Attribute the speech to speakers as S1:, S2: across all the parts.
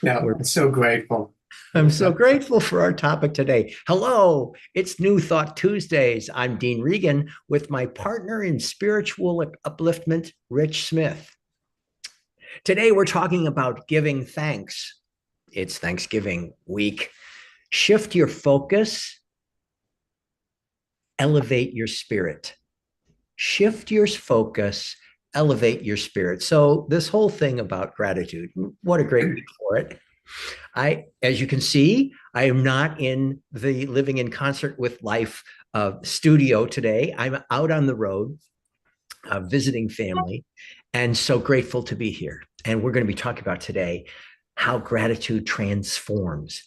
S1: Yeah, I'm so grateful.
S2: I'm so grateful for our topic today. Hello, it's New Thought Tuesdays. I'm Dean Regan with my partner in spiritual upliftment, Rich Smith. Today, we're talking about giving thanks. It's Thanksgiving week. Shift your focus, elevate your spirit. Shift your focus, elevate your spirit. So, this whole thing about gratitude, what a great week for it. As you can see, I am not in the Living in Concert with Life studio today. I'm out on the road visiting family, and so grateful to be here. And we're going to be talking about today how gratitude transforms,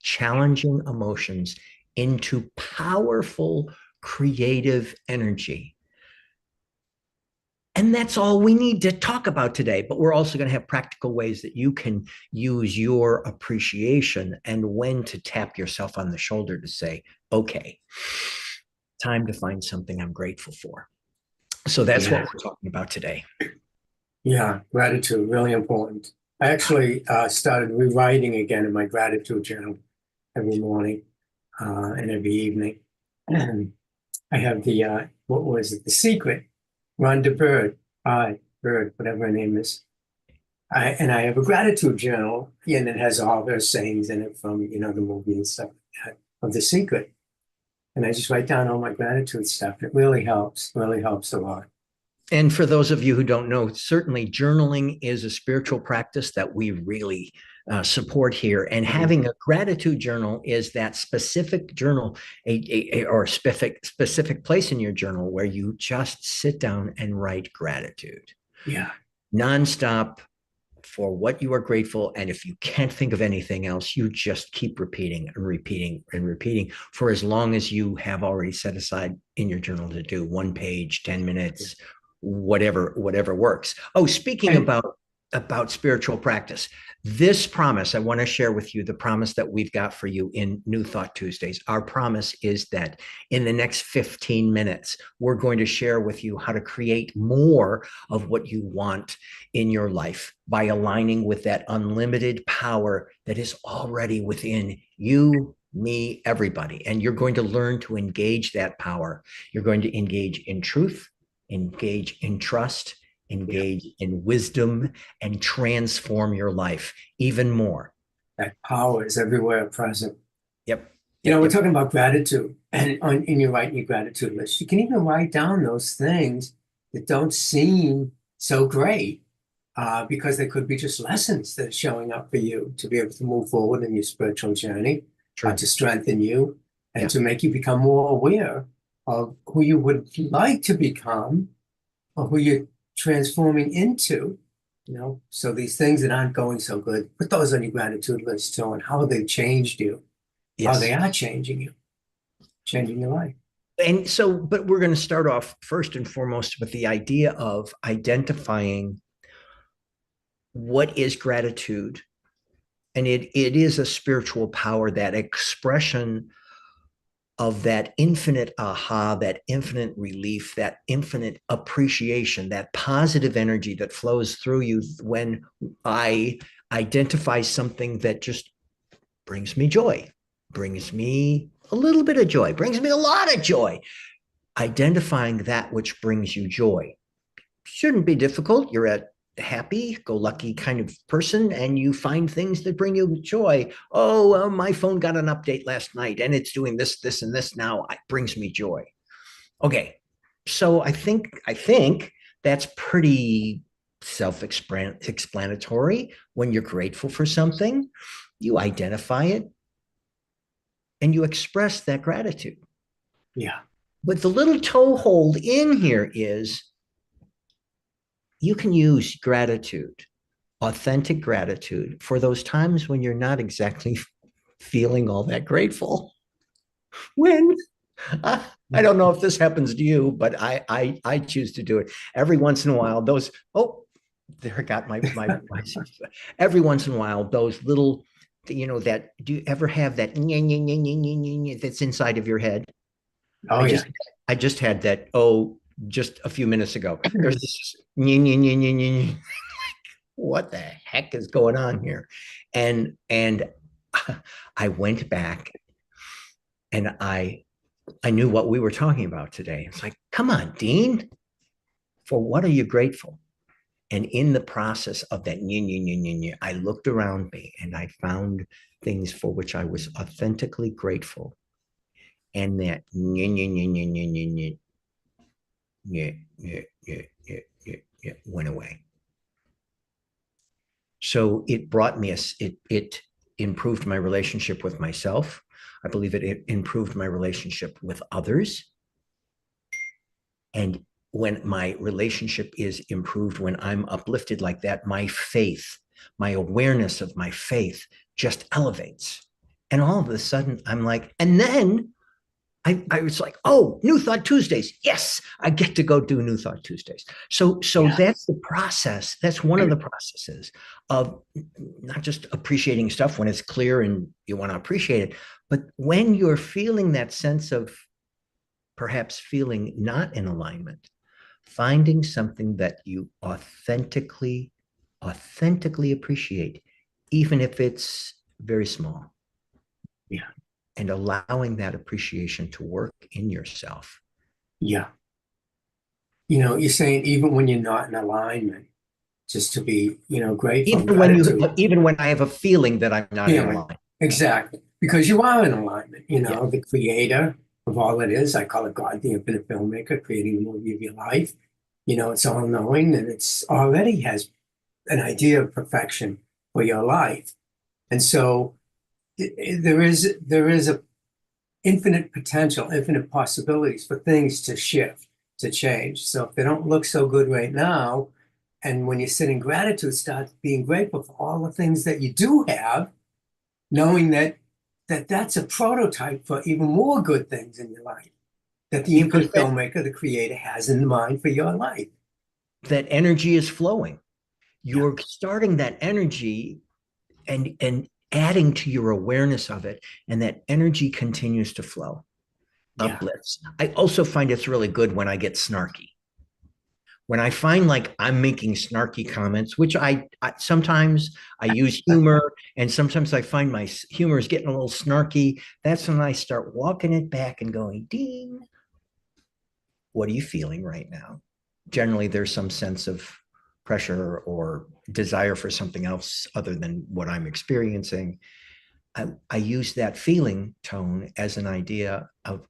S2: challenging emotions into powerful creative energy. And that's all we need to talk about today. But we're also going to have practical ways that you can use your appreciation and when to tap yourself on the shoulder to say, okay, time to find something I'm grateful for. So that's what
S1: Yeah,
S2: we're talking about today.
S1: yeah, gratitude, really important. I actually started rewriting again in my gratitude journal every morning and every evening. And I have what was it? The Secret, Rhonda Bird, whatever her name is. And I have a gratitude journal, and it has all her sayings in it from, the movie and stuff like that, of The Secret. And I just write down all my gratitude stuff. It really helps a lot.
S2: And for those of you who don't know, certainly journaling is a spiritual practice that we really support here. And
S1: Mhm.
S2: having a gratitude journal is that specific journal, or specific place in your journal where you just sit down and write gratitude
S1: Yeah.
S2: nonstop for what you are grateful. And if you can't think of anything else, you just keep repeating and repeating and repeating for as long as you have already set aside in your journal to do 1 page, 10 minutes, whatever works. Oh, speaking
S1: And
S2: about spiritual practice, this promise I want to share with you, the promise that we've got for you in New Thought Tuesdays. Our promise is that in the next 15 minutes, we're going to share with you how to create more of what you want in your life by aligning with that unlimited power that is already within you, me, everybody. And you're going to learn to engage that power. You're going to engage in truth, engage in trust,
S1: yeah,
S2: engage in wisdom, and transform your life even more.
S1: that power is everywhere present.
S2: Yep.
S1: We're
S2: Yep.
S1: talking about gratitude, and in your writing your gratitude list, you can even write down those things that don't seem so great, because they could be just lessons that are showing up for you to be able to move forward in your spiritual journey,
S2: True.
S1: to strengthen you and
S2: Yeah.
S1: to make you become more aware of who you would like to become or who you're transforming into. So these things that aren't going so good, put those on your gratitude list too, and how they've changed you, how they
S2: Yes.
S1: are changing you, changing your life.
S2: And so, but we're going to start off first and foremost with the idea of identifying what is gratitude. And it is a spiritual power, that expression of that infinite aha, that infinite relief, that infinite appreciation, that positive energy that flows through you when I identify something that just brings me joy, brings me a little bit of joy, brings me a lot of joy. Identifying that which brings you joy shouldn't be difficult. You're a happy go lucky kind of person and you find things that bring you joy. Oh, my phone got an update last night and it's doing this and this now. It brings me joy. Okay. So I think that's pretty self-explanatory. When you're grateful for something, you identify it and you express that gratitude.
S1: Yeah,
S2: But the little toehold in here is you can use gratitude, authentic gratitude, for those times when you're not exactly feeling all that grateful. When I don't know if this happens to you, but I choose to do it every once in a while. Those there got my every once in a while those little, that, do you ever have that that's inside of your head?
S1: oh
S2: I
S1: yeah.
S2: just I just had that just a few minutes ago. There's this what the heck is going on here? And I went back and I knew what we were talking about today. It's like, come on, Dean, for what are you grateful? And in the process of that, I looked around me and I found things for which I was authentically grateful. And that went away. So it brought me it improved my relationship with myself. I believe it improved my relationship with others. And when my relationship is improved, when I'm uplifted like that, my faith, my awareness of my faith just elevates. And all of a sudden, I'm like, and then I was like, oh, New Thought Tuesdays. Yes, I get to go do New Thought Tuesdays. So
S1: Yeah.
S2: that's the process. That's one of the processes of not just appreciating stuff when it's clear and you want to appreciate it, but when you're feeling that sense of perhaps feeling not in alignment, finding something that you authentically appreciate, even if it's very small,
S1: Yeah.
S2: and allowing that appreciation to work in yourself.
S1: Yeah. You're saying even when you're not in alignment, just to be, grateful and gratitude.
S2: Even when I have a feeling that I'm not in
S1: Feeling.
S2: alignment.
S1: Exactly. Because you are in alignment,
S2: Yeah.
S1: the creator of all it is. I call it God, the infinite filmmaker, creating the movie of your life. It's all knowing and it's already has an idea of perfection for your life. And so there is a infinite potential, infinite possibilities for things to shift, to change. So if they don't look so good right now, and when you sit in gratitude, start being grateful for all the things that you do have, knowing that's a prototype for even more good things in your life that the
S2: Because
S1: infinite filmmaker, the creator, has in mind for your life.
S2: that energy is flowing.
S1: Yeah,
S2: You're starting that energy and adding to your awareness of it, and that energy continues to flow,
S1: yeah,
S2: uplifts. I also find it's really good when I get snarky. When I find like I'm making snarky comments, which I sometimes I use humor, and sometimes I find my humor is getting a little snarky. That's when I start walking it back and going, Dean, what are you feeling right now? Generally, there's some sense of pressure or desire for something else other than what I'm experiencing. I use that feeling tone as an idea of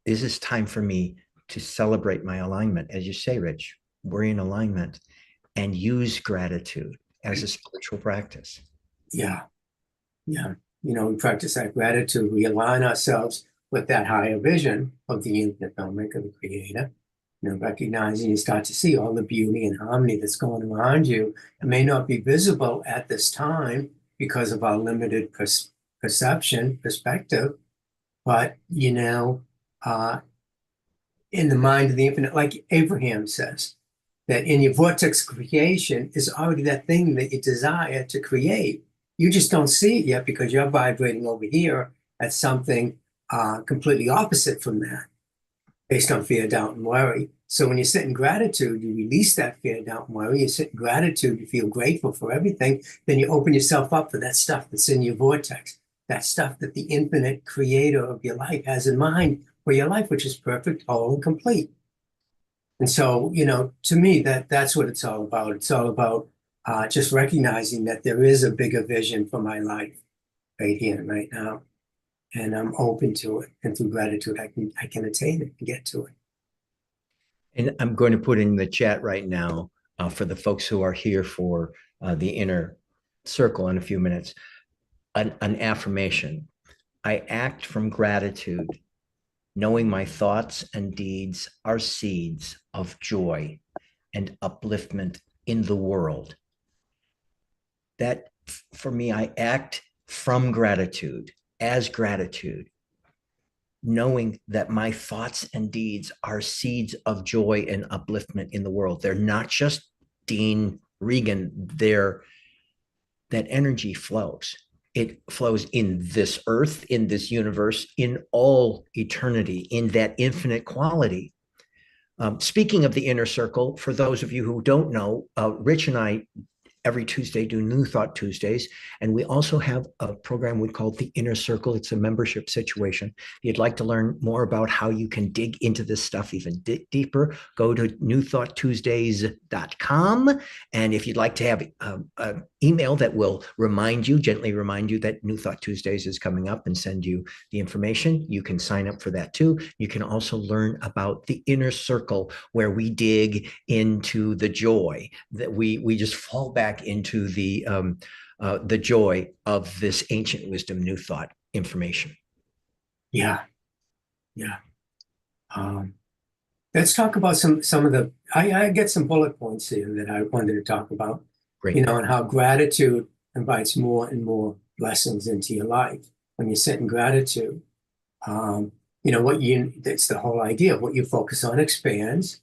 S2: is this time for me to celebrate my alignment? As you say, Rich, we're in alignment, and use gratitude as a spiritual practice.
S1: yeah, yeah. We practice that gratitude. We align ourselves with that higher vision of the infinite filmmaker, the creator. Recognizing you start to see all the beauty and harmony that's going around you. It may not be visible at this time because of our limited perception, perspective, but uh, in the mind of the infinite, like Abraham says, that in your vortex creation is already that thing that you desire to create. You just don't see it yet because you're vibrating over here at something completely opposite from that, based on fear, doubt, and worry. So when you sit in gratitude, you release that fear, doubt, and worry. You sit in gratitude, you feel grateful for everything. Then you open yourself up for that stuff that's in your vortex, that stuff that the infinite creator of your life has in mind for your life, which is perfect, whole, and complete. And so, to me, that's what it's all about. It's all about just recognizing that there is a bigger vision for my life right here and right now. And I'm open to it. And through gratitude, I can attain it and get to it.
S2: And I'm going to put in the chat right now for the folks who are here for the inner circle in a few minutes an affirmation. I act from gratitude, knowing my thoughts and deeds are seeds of joy and upliftment in the world. That for me, I act from gratitude, as gratitude, knowing that my thoughts and deeds are seeds of joy and upliftment in the world. They're not just Dean Regan, that energy flows. It flows in this earth, in this universe, in all eternity, in that infinite quality. Speaking of the inner circle, for those of you who don't know, Rich and I every Tuesday do New Thought Tuesdays. And we also have a program we call the Inner Circle. It's a membership situation. If you'd like to learn more about how you can dig into this stuff even deeper, go to newthoughttuesdays.com. And if you'd like to have an email that will gently remind you that New Thought Tuesdays is coming up and send you the information, you can sign up for that too. You can also learn about the Inner Circle, where we dig into the joy that we just fall back into the joy of this ancient wisdom, new thought information.
S1: Yeah, yeah. Let's talk about some of the. I get some bullet points here that I wanted to talk about.
S2: Great.
S1: And how gratitude invites more and more blessings into your life when you sit in gratitude. That's the whole idea. What you focus on expands,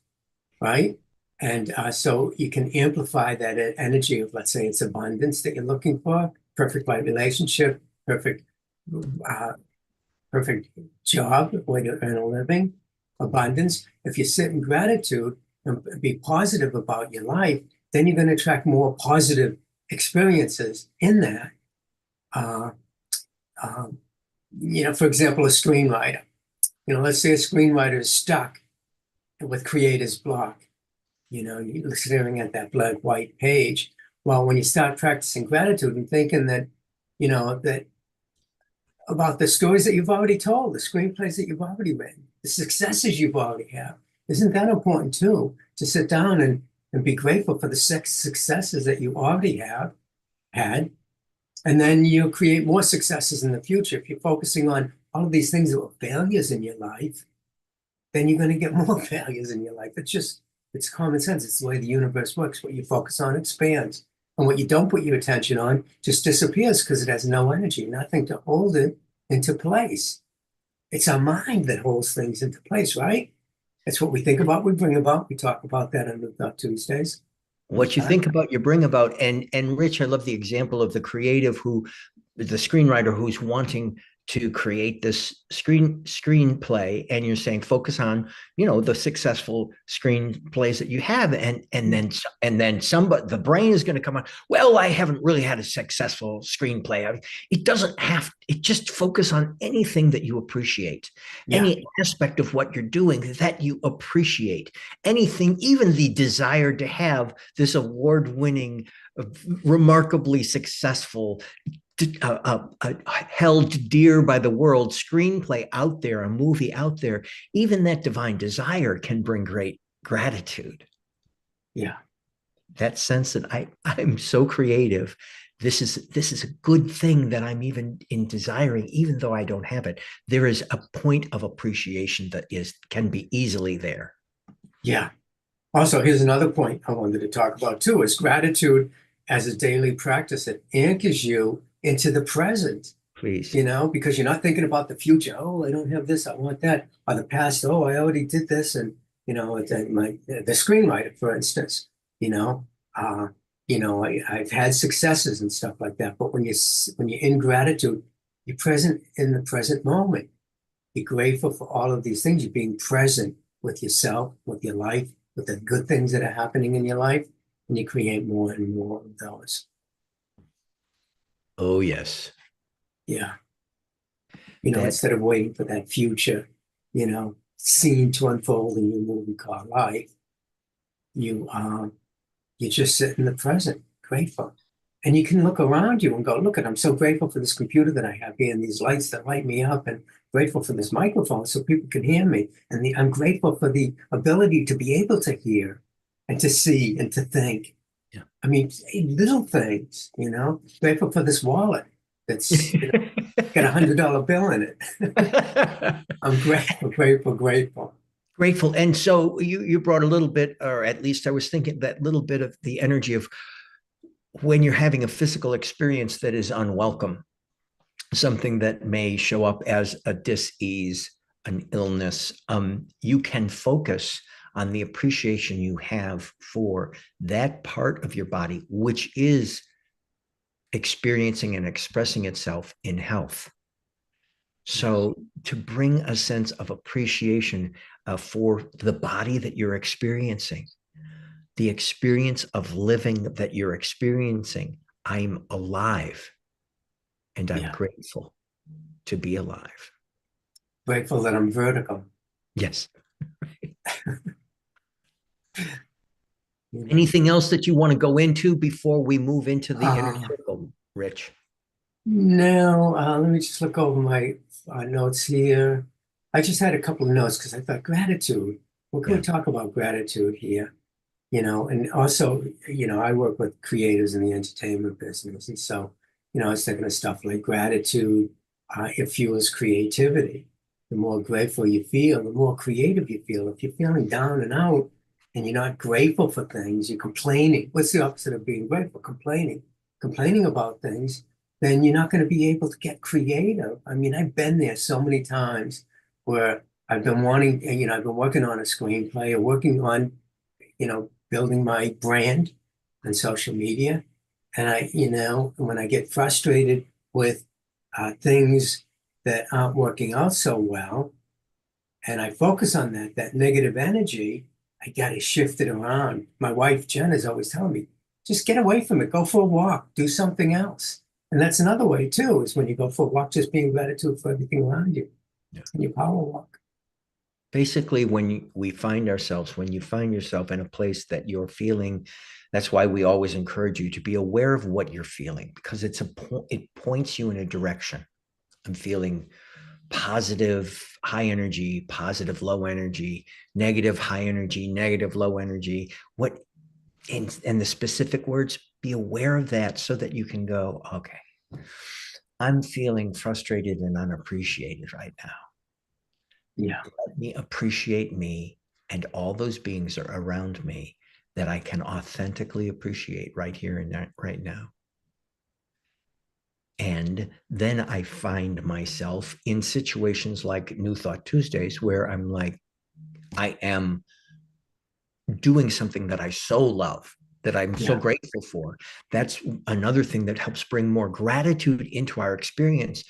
S1: right? And so you can amplify that energy of, let's say, it's abundance that you're looking for, perfect life relationship, perfect job, way to earn a living, abundance. If you sit in gratitude and be positive about your life, then you're going to attract more positive experiences in that. For example, a screenwriter. Let's say a screenwriter is stuck with creator's block. You're staring at that blank white page. Well, when you start practicing gratitude and thinking that about the stories that you've already told, the screenplays that you've already written, the successes you've already had, isn't that important too? To sit down and be grateful for the successes that you already have had, and then you'll create more successes in the future. If you're focusing on all of these things that were failures in your life, then you're going to get more failures in your life. It's common sense. It's the way the universe works. What you focus on expands. And what you don't put your attention on just disappears because it has no energy, nothing to hold it into place. It's our mind that holds things into place, right? That's what we think about, we bring about. We talk about that on New Thought Tuesdays.
S2: What you think about, you bring about. And Rich, I love the example of the screenwriter who's wanting to create this screenplay, and you're saying focus on the successful screenplays that you have, and then somebody, the brain is going to come on, well, I haven't really had a successful screenplay. It doesn't have, it just focus on anything that you appreciate, any aspect of what you're doing that you appreciate, anything, even the desire to have this award-winning, remarkably successful, held dear by the world screenplay out there, a movie out there, even that divine desire can bring great gratitude.
S1: Yeah.
S2: That sense that I'm so creative. This is a good thing that I'm even in desiring, even though I don't have it. There is a point of appreciation that can be easily there.
S1: Yeah. Also, here's another point I wanted to talk about too, is gratitude as a daily practice. It anchors you into the present.
S2: Please.
S1: Because you're not thinking about the future. Oh, I don't have this, I want that. Or the past, oh, I already did this. And, the screenwriter, for instance, I've had successes and stuff like that. But when you're in gratitude, you're present in the present moment. You're grateful for all of these things. You're being present with yourself, with your life, with the good things that are happening in your life, and you create more and more of those.
S2: Oh, yes.
S1: Yeah. Instead of waiting for that future, scene to unfold in your movie called life, you just sit in the present, grateful. And you can look around you and go, look, I'm so grateful for this computer that I have here and these lights that light me up, and grateful for this microphone so people can hear me. And I'm grateful for the ability to be able to hear and to see and to think.
S2: Yeah.
S1: I mean, little things, grateful for this wallet that's got $100 bill in it. I'm grateful.
S2: Grateful. And so you brought a little bit, or at least I was thinking that little bit of the energy of when you're having a physical experience that is unwelcome, something that may show up as a dis-ease, an illness, you can focus on the appreciation you have for that part of your body, which is experiencing and expressing itself in health.
S1: Yeah.
S2: So to bring a sense of appreciation for the body that you're experiencing, the experience of living that you're experiencing, I'm alive and I'm
S1: Yeah.
S2: grateful to be alive.
S1: Grateful that I'm vertical.
S2: Yes.
S1: You know.
S2: Anything else that you want to go into before we move into the inner
S1: Uh,
S2: circle, Rich?
S1: no, let me just look over my notes here. I just had a couple of notes because I thought gratitude. What can we
S2: Yeah.
S1: talk about gratitude here? And also, I work with creators in the entertainment business. And so, I was thinking of stuff like gratitude, it fuels creativity. The more grateful you feel, the more creative you feel. If you're feeling down and out and you're not grateful for things, you're complaining. What's the opposite of being grateful? Complaining. Complaining about things, then you're not going to be able to get creative. I mean, I've been there so many times where I've been wanting, I've been working on a screenplay or working on building my brand on social media. And when I get frustrated with things that aren't working out so well, and I focus on that negative energy, I got to shift it around. My wife, Jen, is always telling me, just get away from it, go for a walk, do something else. And that's another way too, is when you go for a walk, just being gratitude for everything around you.
S2: Yeah.
S1: And you power walk.
S2: Basically, we find ourselves, when you find yourself in a place that you're feeling, that's why we always encourage you to be aware of what you're feeling, because it points you in a direction. I'm feeling positive, high energy, positive, low energy, negative, high energy, negative, low energy. What in the specific words, be aware of that so that you can go, okay, I'm feeling frustrated and unappreciated right now.
S1: Yeah.
S2: Let me appreciate me and all those beings are around me that I can authentically appreciate right here and right now. And then I find myself in situations like New Thought Tuesdays where I'm like, I am doing something that I so love, that I'm so
S1: Yeah.
S2: grateful for. That's another thing that helps bring more gratitude into our experience.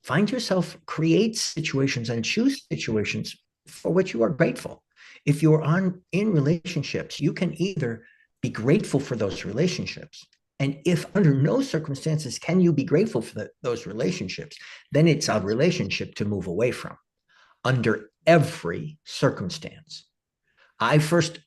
S2: Find yourself, create situations and choose situations for which you are grateful. If you're in relationships, you can either be grateful for those relationships. And if under no circumstances can you be grateful for those relationships, then it's a relationship to move away from under every circumstance. I first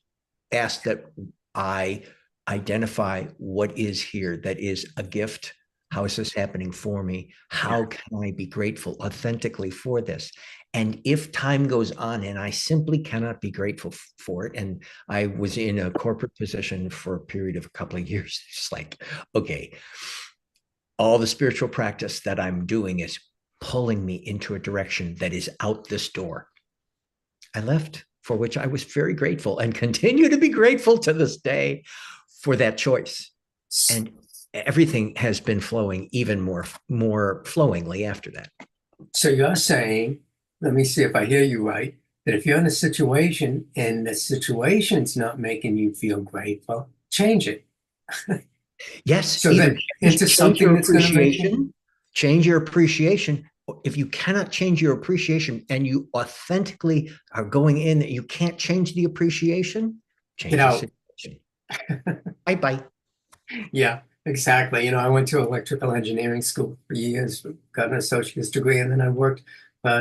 S2: ask that I identify what is here that is a gift. How is this happening for me?
S1: Yeah.
S2: How can I be grateful authentically for this? And if time goes on and I simply cannot be grateful for it, and I was in a corporate position for a period of a couple of years, it's like, okay, all the spiritual practice that I'm doing is pulling me into a direction that is out this door. I left, for which I was very grateful and continue to be grateful to this day for that choice. And everything has been flowing even more flowingly after that.
S1: So you're saying, let me see if I hear you right, that if you're in a situation and the situation's not making you feel grateful, change it.
S2: Yes,
S1: So
S2: either
S1: that into
S2: change
S1: something
S2: your
S1: that's going to make you,
S2: appreciation, change your appreciation. If you cannot change your appreciation and you authentically are going in that you can't change the appreciation,
S1: get
S2: change the
S1: out.
S2: situation. Bye bye.
S1: Yeah, exactly. I went to electrical engineering school for years, got an associate's degree, and then I worked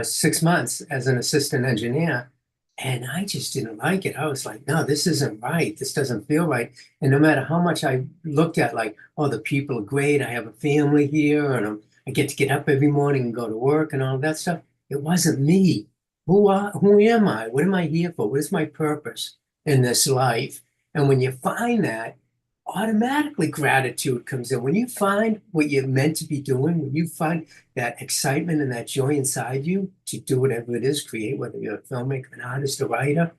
S1: 6 months as an assistant engineer. And I just didn't like it. I was like, no, this isn't right. This doesn't feel right. And no matter how much I looked at, like, oh, the people are great. I have a family here, and I get to get up every morning and go to work and all that stuff. It wasn't me. Who am I? What am I here for? What is my purpose in this life? And when you find that, automatically gratitude comes in. When you find what you're meant to be doing, when you find that excitement and that joy inside you to do whatever it is, create, whether you're a filmmaker, an artist, a writer,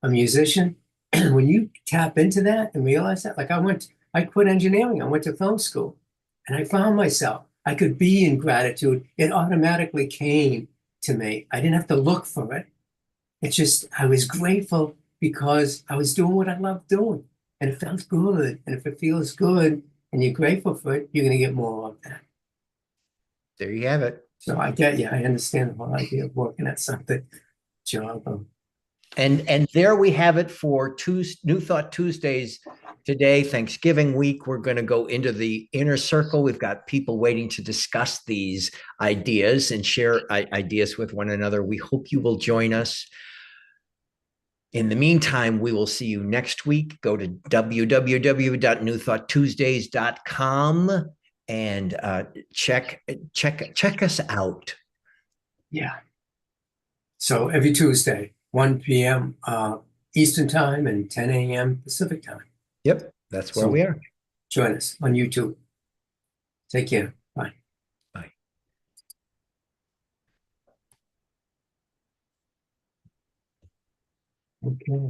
S1: a musician, when you tap into that and realize that, like I quit engineering, I went to film school, and I found myself, I could be in gratitude. It automatically came to me. I didn't have to look for it. It's just, I was grateful because I was doing what I loved doing. And it felt good. And if it feels good and you're grateful for it, you're going to get more of that.
S2: There you have it.
S1: So I get you. I understand the whole idea of working at something, job.
S2: And there we have it for New Thought Tuesdays today, Thanksgiving week. We're going to go into the inner circle. We've got people waiting to discuss these ideas and share ideas with one another. We hope you will join us. In the meantime, we will see you next week. Go to www.newthoughttuesdays.com and check us out.
S1: Yeah. So every Tuesday, 1 p.m. Eastern time and 10 a.m. Pacific time.
S2: Yep, that's where
S1: So
S2: we are.
S1: join us on YouTube. Take care. Bye.
S2: Bye.
S1: Okay.